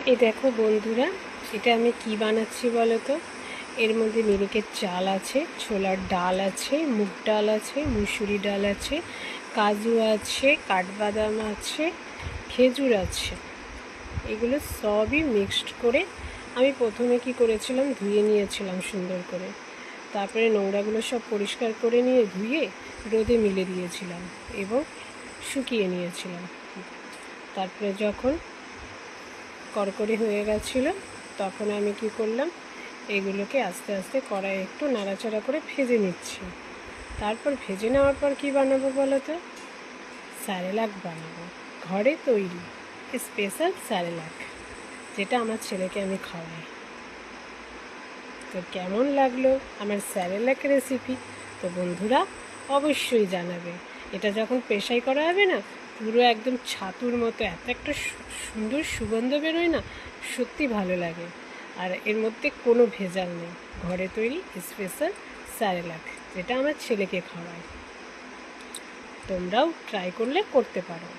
এই দেখো বন্ধুরা, এটা আমি কি বানাচ্ছি বলো তো। এর মধ্যে মিনিকেট চাল আছে, ছোলার ডাল আছে, মুগ ডাল আছে, মুসুরি ডাল আছে, কাজু আছে, কাঠবাদাম আছে, খেজুর আছে। এগুলো সবই মিক্সড করে আমি প্রথমে কি করেছিলাম, ধুয়ে নিয়েছিলাম সুন্দর করে। তারপরে নোংরাগুলো সব পরিষ্কার করে নিয়ে ধুয়ে রোদে মিলে দিয়েছিলাম এবং শুকিয়ে নিয়েছিলাম। তারপরে যখন কড়কড়ে হয়ে গেছিলো তখন আমি কি করলাম, এগুলোকে আস্তে আস্তে কড়াইয়ে একটু নাড়াচাড়া করে ভেজে নিচ্ছি। তারপর ভেজে নেওয়ার পর কি বানাবো বলো তো, স্যারেলাক বানাবো, ঘরে তৈরি স্পেশাল স্যারেলাক, যেটা আমার ছেলেকে আমি খাওয়াই। তো কেমন লাগলো আমার স্যারেলাক রেসিপি? তো বন্ধুরা অবশ্যই জানাবে। এটা যখন পেশাই করা হবে না, পুরো একদম ছাতুর মতো এত একটা সুন্দর সুগন্ধ বেরোয় না, সত্যি ভালো লাগে। আর এর মধ্যে কোনো ভেজাল নেই, ঘরে তৈরি স্পেশাল স্যারেলাক, যেটা আমার ছেলেকে খাওয়ায়। তোমরাও ট্রাই করলে করতে পারো।